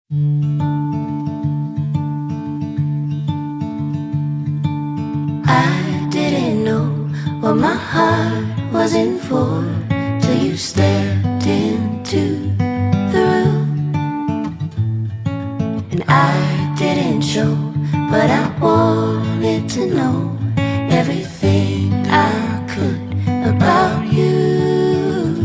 I didn't know what my heart was in for till you stepped into the room. And I didn't show, but I wanted to know everything I could about you.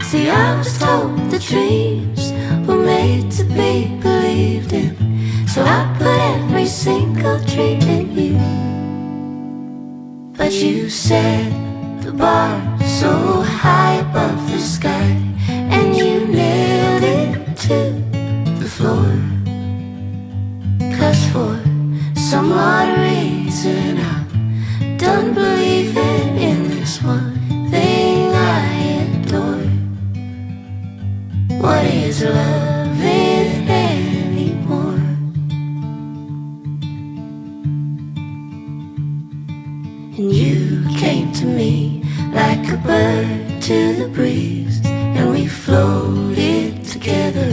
See, I was told the dreams were made to be believed in, so I put every single dream in you. But you set the bar so high above the sky, and you nailed it to the floor. 'Cause for some odd reason I'm done believing in this one thing I adore. What is loving anymore? And you came to me like a bird to the breeze, and we floated together